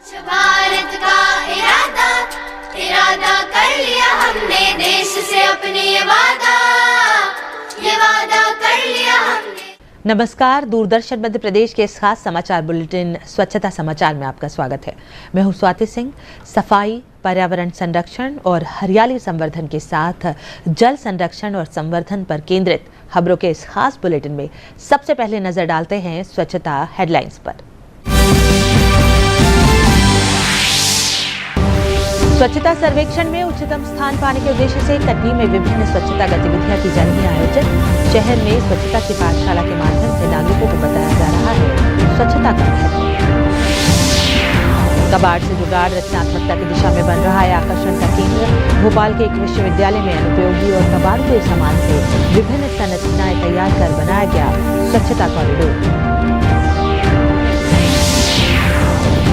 भारत का इरादा इरादा कर लिया हमने, देश से अपने ये वादा कर लिया हमने। नमस्कार, दूरदर्शन मध्य प्रदेश के इस खास समाचार बुलेटिन स्वच्छता समाचार में आपका स्वागत है। मैं हूं स्वाति सिंह। सफाई, पर्यावरण संरक्षण और हरियाली संवर्धन के साथ जल संरक्षण और संवर्धन पर केंद्रित खबरों के इस खास बुलेटिन में सबसे पहले नजर डालते हैं स्वच्छता हेडलाइंस पर। स्वच्छता सर्वेक्षण में उच्चतम स्थान पाने के उद्देश्य से कटनी में विभिन्न स्वच्छता गतिविधियां की जा रही हैं आयोजित। शहर में स्वच्छता की पाठशाला के माध्यम से नागरिकों को बताया जा रहा है स्वच्छता का महत्व। कबाड़ से जुगाड़ रचनात्मकता की दिशा में बन रहा है आकर्षण का केंद्र। भोपाल के एक विश्वविद्यालय में अनुपयोगी और कबाड़ के सामान से विभिन्न संरचनाएं तैयार कर बनाया गया स्वच्छता कॉरिडोर।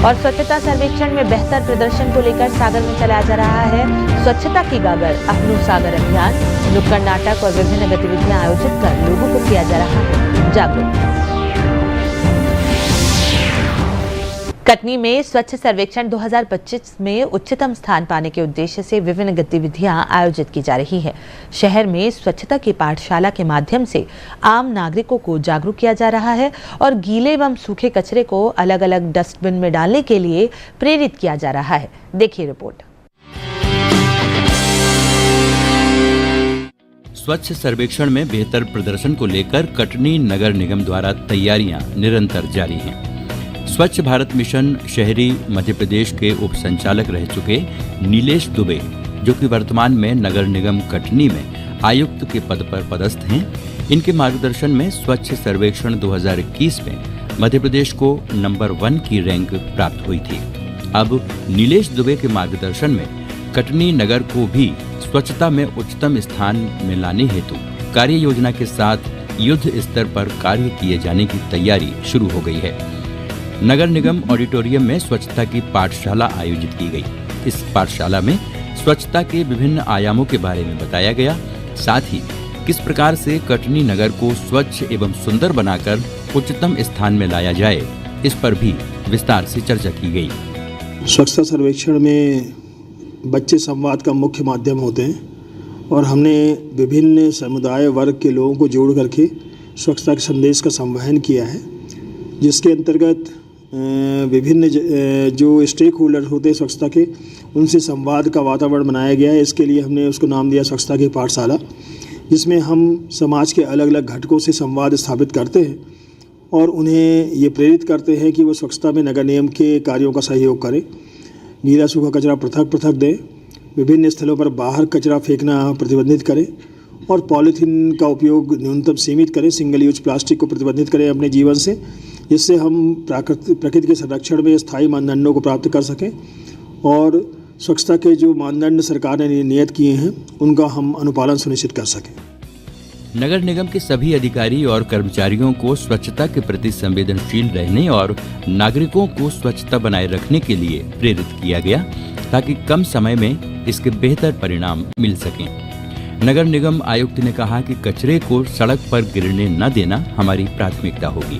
और स्वच्छता सर्वेक्षण में बेहतर प्रदर्शन को लेकर सागर में चलाया जा रहा है स्वच्छता की गागर अपनू सागर अभियान। नुक्कड़ नाटक और विभिन्न गतिविधियां आयोजित कर लोगों को किया जा रहा है जागरूक। कटनी में स्वच्छ सर्वेक्षण 2025 में उच्चतम स्थान पाने के उद्देश्य से विभिन्न गतिविधियां आयोजित की जा रही है। शहर में स्वच्छता की पाठशाला के माध्यम से आम नागरिकों को जागरूक किया जा रहा है और गीले एवं सूखे कचरे को अलग अलग डस्टबिन में डालने के लिए प्रेरित किया जा रहा है। देखिए रिपोर्ट। स्वच्छ सर्वेक्षण में बेहतर प्रदर्शन को लेकर कटनी नगर निगम द्वारा तैयारियां निरंतर जारी हैं। स्वच्छ भारत मिशन शहरी मध्य प्रदेश के उप संचालक रह चुके नीलेश दुबे, जो कि वर्तमान में नगर निगम कटनी में आयुक्त के पद पर पदस्थ हैं, इनके मार्गदर्शन में स्वच्छ सर्वेक्षण 2021 में मध्य प्रदेश को नंबर 1 की रैंक प्राप्त हुई थी। अब नीलेश दुबे के मार्गदर्शन में कटनी नगर को भी स्वच्छता में उच्चतम स्थान में लाने हेतु कार्य योजना के साथ युद्ध स्तर पर कार्य किए जाने की तैयारी शुरू हो गई है। नगर निगम ऑडिटोरियम में स्वच्छता की पाठशाला आयोजित की गई। इस पाठशाला में स्वच्छता के विभिन्न आयामों के बारे में बताया गया, साथ ही किस प्रकार से कटनी नगर को स्वच्छ एवं सुंदर बनाकर उच्चतम स्थान में लाया जाए, इस पर भी विस्तार से चर्चा की गई। स्वच्छता सर्वेक्षण में बच्चे संवाद का मुख्य माध्यम होते हैं और हमने विभिन्न समुदाय वर्ग के लोगों को जोड़ करके स्वच्छता के संदेश का संवहन किया है, जिसके अंतर्गत विभिन्न जो स्टेक होल्डर होते हैं स्वच्छता के, उनसे संवाद का वातावरण बनाया गया है। इसके लिए हमने उसको नाम दिया स्वच्छता की पाठशाला, जिसमें हम समाज के अलग अलग घटकों से संवाद स्थापित करते हैं और उन्हें ये प्रेरित करते हैं कि वो स्वच्छता में नगर निगम के कार्यों का सहयोग करें। गीला सूखा कचरा पृथक पृथक दें, विभिन्न स्थलों पर बाहर कचरा फेंकना प्रतिबंधित करें और पॉलीथीन का उपयोग न्यूनतम सीमित करें। सिंगल यूज प्लास्टिक को प्रतिबंधित करें अपने जीवन से, जिससे हम प्रकृति के संरक्षण में स्थायी मानदंडों को प्राप्त कर सकें और स्वच्छता के जो मानदंड सरकार ने नियत किए हैं उनका हम अनुपालन सुनिश्चित कर सकें। नगर निगम के सभी अधिकारी और कर्मचारियों को स्वच्छता के प्रति संवेदनशील रहने और नागरिकों को स्वच्छता बनाए रखने के लिए प्रेरित किया गया, ताकि कम समय में इसके बेहतर परिणाम मिल सकें। नगर निगम आयुक्त ने कहा कि कचरे को सड़क पर गिरने न देना हमारी प्राथमिकता होगी।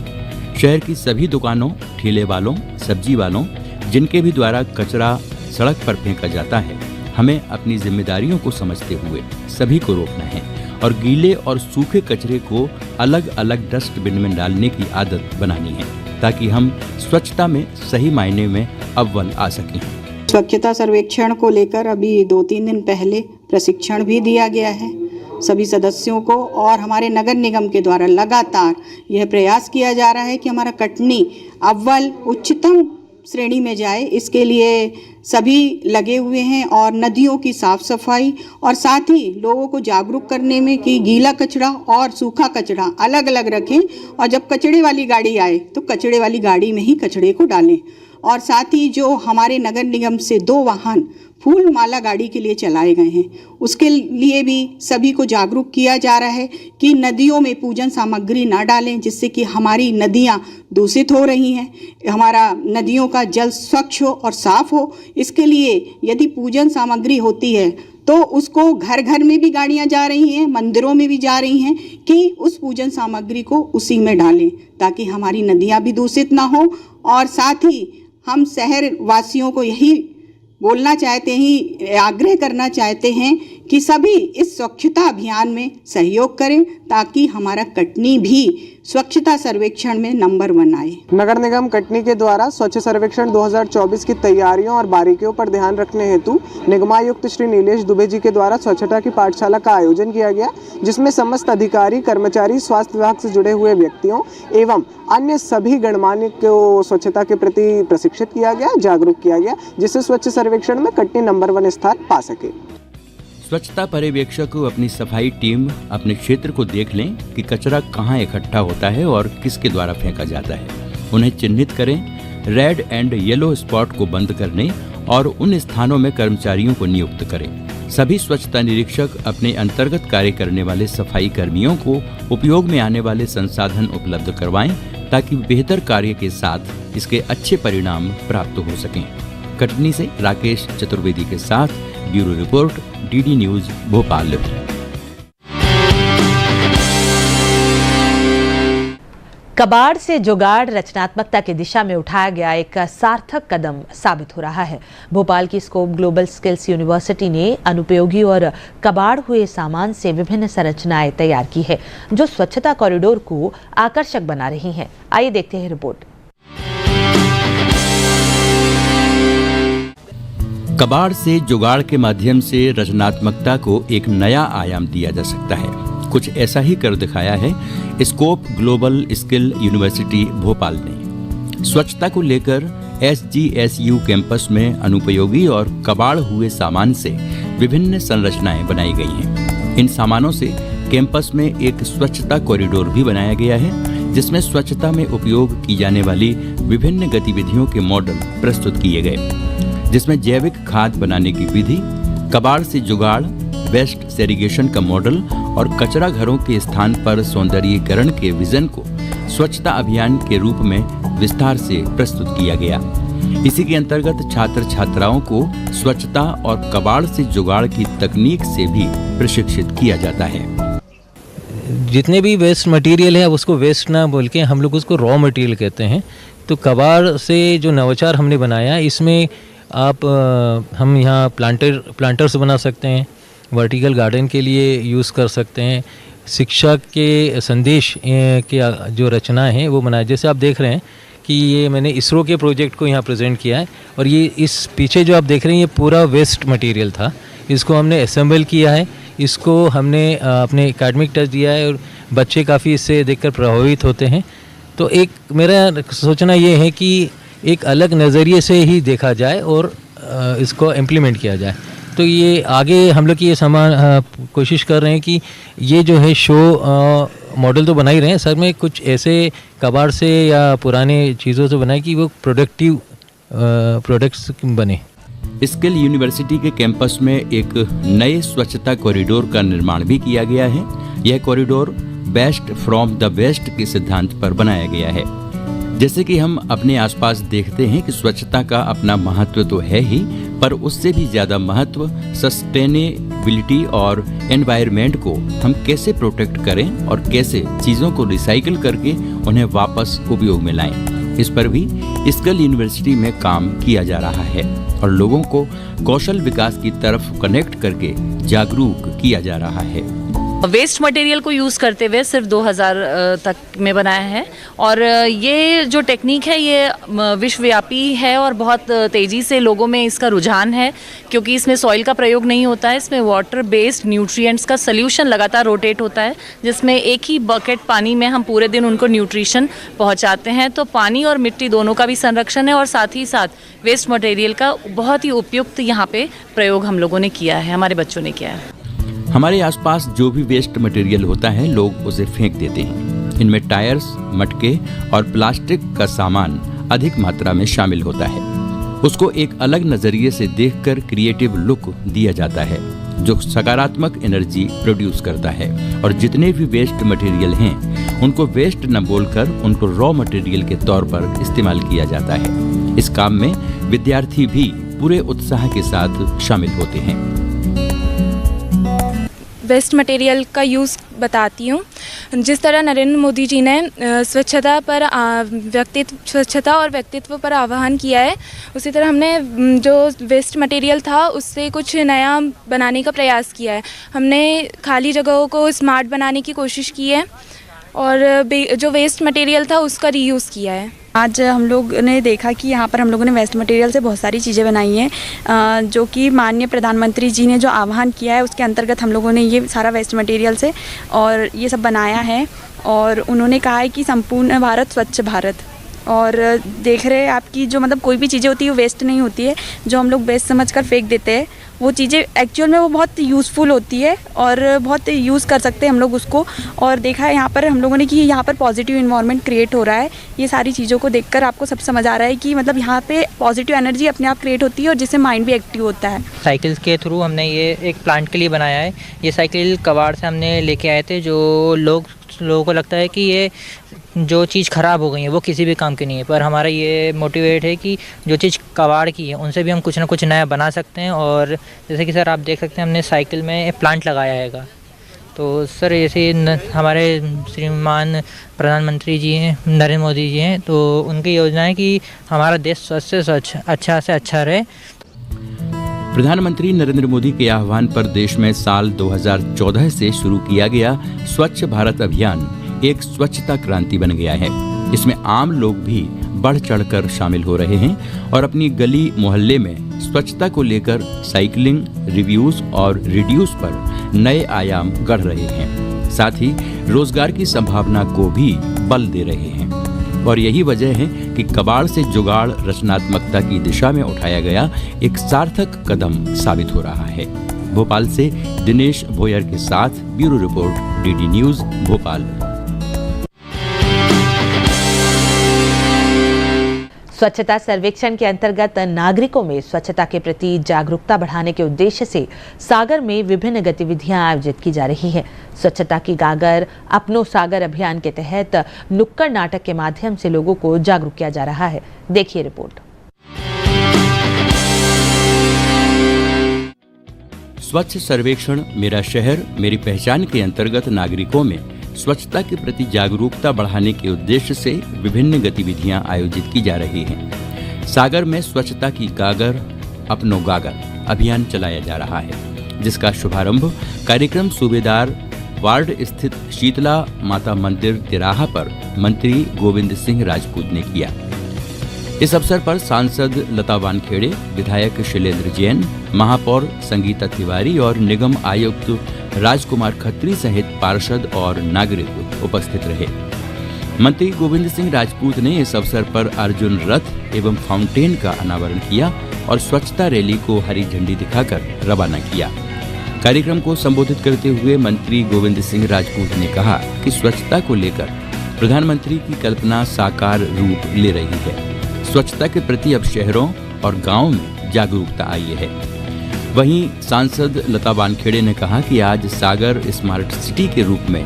शहर की सभी दुकानों, ठेले वालों, सब्जी वालों, जिनके भी द्वारा कचरा सड़क पर फेंका जाता है, हमें अपनी जिम्मेदारियों को समझते हुए सभी को रोकना है और गीले और सूखे कचरे को अलग अलग डस्टबिन में डालने की आदत बनानी है, ताकि हम स्वच्छता में सही मायने में अव्वल आ सकें। स्वच्छता सर्वेक्षण को लेकर अभी 2-3 दिन पहले प्रशिक्षण भी दिया गया है सभी सदस्यों को और हमारे नगर निगम के द्वारा लगातार यह प्रयास किया जा रहा है कि हमारा कटनी अव्वल उच्चतम श्रेणी में जाए। इसके लिए सभी लगे हुए हैं और नदियों की साफ सफाई और साथ ही लोगों को जागरूक करने में कि गीला कचरा और सूखा कचरा अलग अलग रखें और जब कचरे वाली गाड़ी आए तो कचरे वाली गाड़ी में ही कचरे को डालें। और साथ ही जो हमारे नगर निगम से 2 वाहन फूल माला गाड़ी के लिए चलाए गए हैं, उसके लिए भी सभी को जागरूक किया जा रहा है कि नदियों में पूजन सामग्री ना डालें, जिससे कि हमारी नदियां दूषित हो रही हैं, हमारा नदियों का जल स्वच्छ हो और साफ हो। इसके लिए यदि पूजन सामग्री होती है तो उसको घर घर में भी गाड़ियां जा रही हैं, मंदिरों में भी जा रही हैं कि उस पूजन सामग्री को उसी में डालें, ताकि हमारी नदियां भी दूषित ना हो और साथ ही हम शहर वासियों को यही बोलना चाहते हैं, आग्रह करना चाहते हैं कि सभी इस स्वच्छता अभियान में सहयोग करें ताकि हमारा कटनी भी स्वच्छता सर्वेक्षण में नंबर 1 आए। नगर निगम कटनी के द्वारा स्वच्छ सर्वेक्षण 2024 की तैयारियों और बारीकियों पर ध्यान रखने हेतु निगमायुक्त श्री नीलेश दुबे जी के द्वारा स्वच्छता की पाठशाला का आयोजन किया गया, जिसमें समस्त अधिकारी, कर्मचारी, स्वास्थ्य विभाग से जुड़े हुए व्यक्तियों एवं अन्य सभी गणमान्य को स्वच्छता के प्रति प्रशिक्षित किया गया, जागरूक किया गया, जिससे स्वच्छ सर्वेक्षण में कटनी नंबर 1 स्थान पा सके। स्वच्छता पर्यवेक्षक अपनी सफाई टीम अपने क्षेत्र को देख लें कि कचरा कहाँ इकट्ठा होता है और किसके द्वारा फेंका जाता है, उन्हें चिन्हित करें, रेड एंड येलो स्पॉट को बंद करने और उन स्थानों में कर्मचारियों को नियुक्त करें। सभी स्वच्छता निरीक्षक अपने अंतर्गत कार्य करने वाले सफाई कर्मियों को उपयोग में आने वाले संसाधन उपलब्ध करवाएं ताकि बेहतर कार्य के साथ इसके अच्छे परिणाम प्राप्त हो सकें। कटनी से राकेश चतुर्वेदी के साथ bureau report, DD news Bhopal. कबाड़ से जुगाड़ रचनात्मकता की दिशा में उठाया गया एक सार्थक कदम साबित हो रहा है। भोपाल की स्कोप ग्लोबल स्किल्स यूनिवर्सिटी ने अनुपयोगी और कबाड़ हुए सामान से विभिन्न संरचनाएं तैयार की है, जो स्वच्छता कॉरिडोर को आकर्षक बना रही हैं। आइए देखते हैं रिपोर्ट। कबाड़ से जुगाड़ के माध्यम से रचनात्मकता को एक नया आयाम दिया जा सकता है। कुछ ऐसा ही कर दिखाया है scope global skill university Bhopal ने। स्वच्छता को लेकर SGSU कैंपस में अनुपयोगी और कबाड़ हुए सामान से विभिन्न संरचनाएं बनाई गई हैं। इन सामानों से कैंपस में एक स्वच्छता कॉरिडोर भी बनाया गया है, जिसमें स्वच्छता में उपयोग की जाने वाली विभिन्न गतिविधियों के मॉडल प्रस्तुत किए गए, जिसमें जैविक खाद बनाने की विधि, कबाड़ से जुगाड़, वेस्ट सेग्रीगेशन का मॉडल और कचरा घरों के स्थान पर सौंदर्यीकरण के विजन को स्वच्छता अभियान के रूप में विस्तार से प्रस्तुत किया गया। इसी के अंतर्गत छात्र छात्राओं को स्वच्छता और कबाड़ से जुगाड़ की तकनीक से भी प्रशिक्षित किया जाता है। जितने भी वेस्ट मटेरियल है उसको वेस्ट ना बोल के हम लोग उसको रॉ मटेरियल कहते हैं। तो कबाड़ से जो नवाचार हमने बनाया, इसमें हम यहाँ प्लांटर्स बना सकते हैं, वर्टिकल गार्डन के लिए यूज़ कर सकते हैं, शिक्षा के संदेश के जो रचना है वो बनाए। जैसे आप देख रहे हैं कि ये मैंने इसरो के प्रोजेक्ट को यहाँ प्रेजेंट किया है, और ये इस पीछे जो आप देख रहे हैं ये पूरा वेस्ट मटेरियल था, इसको हमने असेंबल किया है, इसको हमने अपने एकेडमिक टच दिया है और बच्चे काफ़ी इससे देखकर प्रभावित होते हैं। तो एक मेरा सोचना ये है कि एक अलग नज़रिए से ही देखा जाए और इसको इम्प्लीमेंट किया जाए। तो ये आगे हम लोग ये कोशिश कर रहे हैं कि ये जो है शो मॉडल तो बना ही रहे हैं, सर में कुछ ऐसे कबाड़ से या पुराने चीज़ों से बनाए कि वो प्रोडक्टिव प्रोडक्ट्स बने। स्किल यूनिवर्सिटी के कैंपस में एक नए स्वच्छता कॉरिडोर का निर्माण भी किया गया है। यह corridor best from the waste के सिद्धांत पर बनाया गया है। जैसे कि हम अपने आसपास देखते हैं कि स्वच्छता का अपना महत्व तो है ही, पर उससे भी ज़्यादा महत्व सस्टेनेबिलिटी और एनवायरनमेंट को हम कैसे प्रोटेक्ट करें और कैसे चीज़ों को रिसाइकिल करके उन्हें वापस उपयोग में लाएं। इस पर भी स्किल यूनिवर्सिटी में काम किया जा रहा है और लोगों को कौशल विकास की तरफ कनेक्ट करके जागरूक किया जा रहा है। वेस्ट मटेरियल को यूज़ करते हुए सिर्फ 2000 तक में बनाया है, और ये जो टेक्निक है ये विश्वव्यापी है और बहुत तेज़ी से लोगों में इसका रुझान है, क्योंकि इसमें सॉइल का प्रयोग नहीं होता है। इसमें वाटर बेस्ड न्यूट्रिएंट्स का सल्यूशन लगातार रोटेट होता है, जिसमें एक ही बकेट पानी में हम पूरे दिन उनको न्यूट्रिशन पहुंचाते हैं। तो पानी और मिट्टी दोनों का भी संरक्षण है और साथ ही साथ वेस्ट मटेरियल का बहुत ही उपयुक्त यहाँ पे प्रयोग हम लोगों ने किया है, हमारे बच्चों ने किया है। हमारे आसपास जो भी वेस्ट मटेरियल होता है लोग उसे फेंक देते हैं। इनमें टायर्स, मटके और प्लास्टिक का सामान अधिक मात्रा में शामिल होता है। उसको एक अलग नजरिए से देखकर क्रिएटिव लुक दिया जाता है, जो सकारात्मक एनर्जी प्रोड्यूस करता है। और जितने भी वेस्ट मटेरियल हैं उनको वेस्ट न बोलकर उनको रॉ मटेरियल के तौर पर इस्तेमाल किया जाता है। इस काम में विद्यार्थी भी पूरे उत्साह के साथ शामिल होते हैं। वेस्ट मटेरियल का यूज़ बताती हूँ। जिस तरह नरेंद्र मोदी जी ने स्वच्छता और व्यक्तित्व पर आह्वान किया है, उसी तरह हमने जो वेस्ट मटेरियल था उससे कुछ नया बनाने का प्रयास किया है। हमने खाली जगहों को स्मार्ट बनाने की कोशिश की है और जो वेस्ट मटेरियल था उसका रीयूज़ किया है। आज हम लोग ने देखा कि यहाँ पर हम लोगों ने वेस्ट मटेरियल से बहुत सारी चीज़ें बनाई हैं, जो कि माननीय प्रधानमंत्री जी ने जो आह्वान किया है उसके अंतर्गत हम लोगों ने ये सारा वेस्ट मटेरियल से और ये सब बनाया है। और उन्होंने कहा है कि संपूर्ण भारत स्वच्छ भारत। और देख रहे हैं आपकी जो मतलब कोई भी चीज़ें होती है वो वेस्ट नहीं होती है, जो हम लोग वेस्ट समझकर फेंक देते हैं वो चीज़ें एक्चुअल में वो बहुत यूज़फुल होती है और बहुत यूज़ कर सकते हैं हम लोग उसको। और देखा है यहाँ पर हम लोगों ने कि यहाँ पर पॉजिटिव इन्वायरमेंट क्रिएट हो रहा है। ये सारी चीज़ों को देखकर आपको सब समझ आ रहा है कि मतलब यहाँ पे पॉजिटिव एनर्जी अपने आप क्रिएट होती है और जिससे माइंड भी एक्टिव होता है। साइकिल के थ्रू हमने ये एक प्लांट के लिए बनाया है। ये साइकिल कबाड़ से हमने लेके आए थे। जो लोगों को लगता है कि ये जो चीज़ ख़राब हो गई है वो किसी भी काम की नहीं है, पर हमारा ये मोटिवेट है कि जो चीज़ कबाड़ की है उनसे भी हम कुछ ना कुछ नया बना सकते हैं। और जैसे कि सर आप देख सकते हैं हमने साइकिल में एक प्लांट लगाया हैगा। तो सर ऐसे हमारे श्रीमान प्रधानमंत्री जी हैं, नरेंद्र मोदी जी हैं, तो उनकी योजना है कि हमारा देश स्वच्छ से स्वच्छ, अच्छा से अच्छा रहे। प्रधानमंत्री नरेंद्र मोदी के आह्वान पर देश में साल 2014 से शुरू किया गया स्वच्छ भारत अभियान एक स्वच्छता क्रांति बन गया है। इसमें आम लोग भी बढ़ चढ़कर शामिल हो रहे हैं और अपनी गली मोहल्ले में स्वच्छता को लेकर साइकिलिंग, रिव्यूज और रिड्यूस पर नए आयाम गढ़ रहे हैं। साथ ही रोजगार की संभावना को भी बल दे रहे हैं। और यही वजह है कि कबाड़ से जुगाड़ रचनात्मकता की दिशा में उठाया गया एक सार्थक कदम साबित हो रहा है। भोपाल से दिनेश भोयर के साथ bureau report, DD news Bhopal. स्वच्छता सर्वेक्षण के अंतर्गत नागरिकों में स्वच्छता के प्रति जागरूकता बढ़ाने के उद्देश्य से सागर में विभिन्न गतिविधियां आयोजित की जा रही है। स्वच्छता की गागर अपनो सागर अभियान के तहत नुक्कड़ नाटक के माध्यम से लोगों को जागरूक किया जा रहा है। देखिए रिपोर्ट। स्वच्छ सर्वेक्षण मेरा शहर मेरी पहचान के अंतर्गत नागरिकों में स्वच्छता के प्रति जागरूकता बढ़ाने के उद्देश्य से विभिन्न गतिविधियां आयोजित की जा रही हैं। सागर में स्वच्छता की गागर अपनो गागर अभियान चलाया जा रहा है, जिसका शुभारंभ कार्यक्रम सूबेदार वार्ड स्थित शीतला माता मंदिर तिराहा पर मंत्री गोविंद सिंह राजपूत ने किया। इस अवसर पर सांसद लता वानखेड़े, विधायक शैलेंद्र जैन, महापौर संगीता तिवारी और निगम आयुक्त राजकुमार खत्री सहित पार्षद और नागरिक उपस्थित रहे। मंत्री गोविंद सिंह राजपूत ने इस अवसर पर अर्जुन रथ एवं फाउंटेन का अनावरण किया और स्वच्छता रैली को हरी झंडी दिखाकर रवाना किया। कार्यक्रम को संबोधित करते हुए मंत्री गोविंद सिंह राजपूत ने कहा कि स्वच्छता को लेकर प्रधानमंत्री की कल्पना साकार रूप ले रही है। स्वच्छता के प्रति अब शहरों और गांवों में जागरूकता आई है। वहीं सांसद लता वानखेड़े ने कहा कि आज सागर स्मार्ट सिटी के रूप में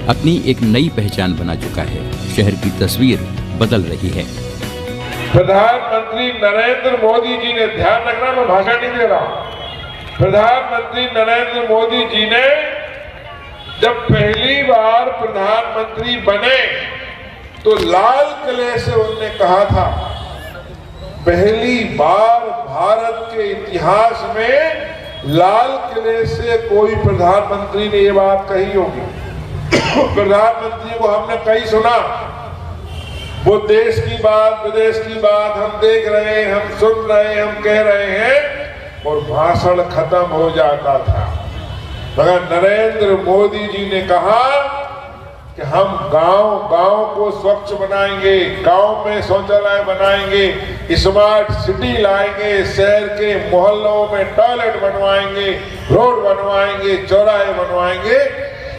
अपनी एक नई पहचान बना चुका है। शहर की तस्वीर बदल रही है। प्रधानमंत्री नरेंद्र मोदी जी ने, ध्यान रखना मैं भाषण नहीं दे रहा, प्रधानमंत्री नरेंद्र मोदी जी ने जब पहली बार प्रधानमंत्री बने तो लाल किले से उन्होंने कहा था, पहली बार भारत के इतिहास में लाल किले से कोई प्रधानमंत्री ने ये बात कही होगी। प्रधानमंत्री को हमने कहीं सुना, वो देश की बात विदेश की बात हम देख रहे हैं, हम सुन रहे हैं, हम कह रहे हैं और भाषण खत्म हो जाता था। मगर नरेंद्र मोदी जी ने कहा कि हम गांव को स्वच्छ बनाएंगे, गांव में शौचालय बनाएंगे, स्मार्ट सिटी लाएंगे, शहर के मोहल्लों में टॉयलेट बनवाएंगे, रोड बनवाएंगे, चौराहे बनवाएंगे।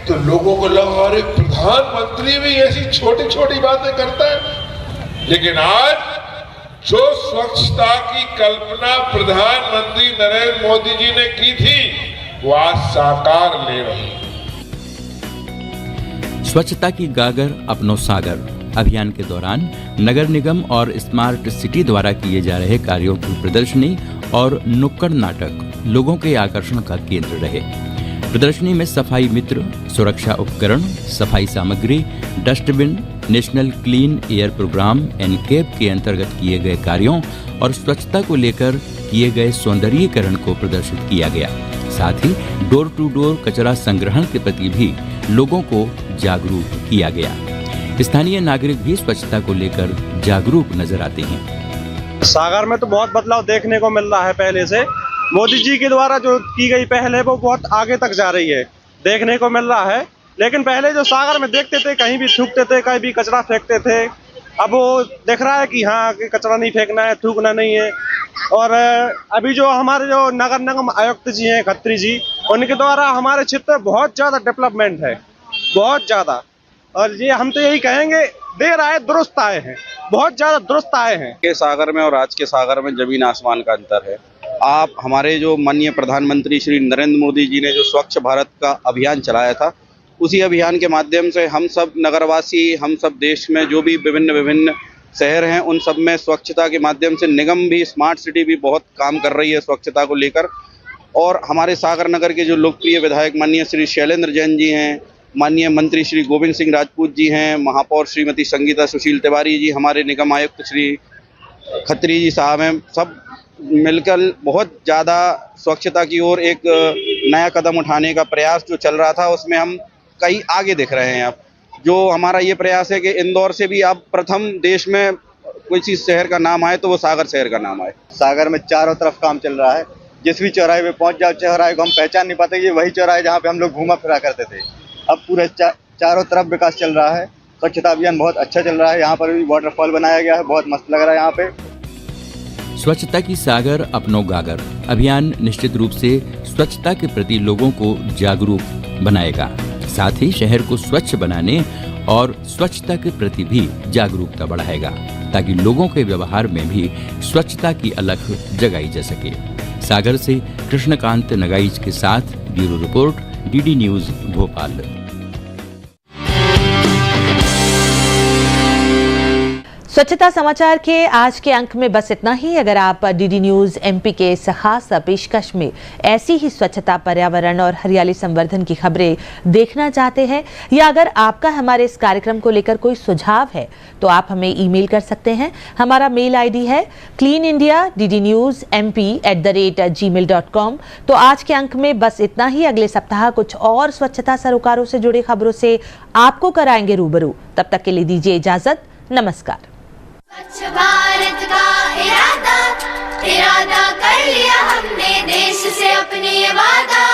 तो लोगों को लगा अरे प्रधानमंत्री भी ऐसी छोटी छोटी बातें करता है। लेकिन आज जो स्वच्छता की कल्पना प्रधानमंत्री नरेंद्र मोदी जी ने की थी वो आज साकार ले रही है। स्वच्छता की गागर अपनो सागर अभियान के दौरान नगर निगम और स्मार्ट सिटी द्वारा किए जा रहे कार्यों की प्रदर्शनी और नुक्कड़ नाटक लोगों के आकर्षण का केंद्र रहे। प्रदर्शनी में सफाई मित्र, सुरक्षा उपकरण, सफाई सामग्री, dustbin, national clean air programme NCAP के अंतर्गत किए गए कार्यों और स्वच्छता को लेकर किए गए सौंदर्यीकरण को प्रदर्शित किया गया। साथ ही डोर टू डोर कचरा संग्रहण के प्रति भी लोगों को जागरूक किया गया। स्थानीय नागरिक भी स्वच्छता को लेकर जागरूक नजर आते हैं। सागर में तो बहुत बदलाव देखने को मिल रहा है। पहले से मोदी जी के द्वारा जो की गई पहल है वो बहुत आगे तक जा रही है, देखने को मिल रहा है। लेकिन पहले जो सागर में देखते थे कहीं भी थूकते थे, कहीं भी कचरा फेंकते थे, अब वो दिख रहा है कि हाँ कचरा नहीं फेंकना है, थूकना नहीं है। और अभी जो हमारे जो नगर निगम आयुक्त जी हैं खत्री जी, उनके द्वारा हमारे क्षेत्र में बहुत ज़्यादा डेवलपमेंट है, बहुत ज़्यादा। और ये हम तो यही कहेंगे, देर आए दुरुस्त आए हैं, बहुत ज़्यादा दुरुस्त आए हैं। के सागर में और आज के सागर में जमीन आसमान का अंतर है। आप हमारे जो माननीय प्रधानमंत्री श्री नरेंद्र मोदी जी ने जो स्वच्छ भारत का अभियान चलाया था, उसी अभियान के माध्यम से हम सब नगरवासी, हम सब देश में जो भी विभिन्न शहर हैं, उन सब में स्वच्छता के माध्यम से निगम भी, स्मार्ट सिटी भी बहुत काम कर रही है स्वच्छता को लेकर। और हमारे सागर नगर के जो लोकप्रिय विधायक माननीय श्री शैलेंद्र जैन जी हैं, माननीय मंत्री श्री गोविंद सिंह राजपूत जी हैं, महापौर श्रीमती संगीता सुशील तिवारी जी, हमारे निगम आयुक्त श्री खत्री जी साहब हैं, सब मिलकर बहुत ज़्यादा स्वच्छता की ओर एक नया कदम उठाने का प्रयास जो चल रहा था, उसमें हम कहीं आगे दिख रहे हैं। अब जो हमारा ये प्रयास है कि इंदौर से भी अब प्रथम देश में कोई सी शहर का नाम आए तो वो सागर शहर का नाम आए। सागर में चारों तरफ काम चल रहा है। जिस भी चौराहे पे पहुंच जाओ, चौराहे को हम पहचान नहीं पाते, ये वही चौराहे जहाँ पे हम लोग घूमा फिरा करते थे। अब पूरे चारों तरफ विकास चल रहा है। स्वच्छता अभियान बहुत अच्छा चल रहा है। यहाँ पर भी वाटरफॉल बनाया गया है, बहुत मस्त लग रहा है यहाँ पे। स्वच्छता की सागर अपनो गागर अभियान निश्चित रूप से स्वच्छता के प्रति लोगों को जागरूक बनाएगा, साथ ही शहर को स्वच्छ बनाने और स्वच्छता के प्रति भी जागरूकता बढ़ाएगा, ताकि लोगों के व्यवहार में भी स्वच्छता की अलख जगाई जा सके। सागर से कृष्णकांत नगाइच के साथ bureau report, DD news Bhopal. स्वच्छता समाचार के आज के अंक में बस इतना ही। अगर आप डीडी न्यूज एमपी के इस खास पेशकश में ऐसी ही स्वच्छता, पर्यावरण और हरियाली संवर्धन की खबरें देखना चाहते हैं, या अगर आपका हमारे इस कार्यक्रम को लेकर कोई सुझाव है, तो आप हमें ईमेल कर सकते हैं। हमारा मेल आईडी है cleanindia.ddnewsmp@gmail.com। तो आज के अंक में बस इतना ही। अगले सप्ताह कुछ और स्वच्छता सरोकारों से जुड़ी खबरों से आपको कराएंगे रूबरू। तब तक के लिए दीजिए इजाजत। नमस्कार। स्वच्छ भारत का इरादा कर लिया हमने, देश से अपने ये वादा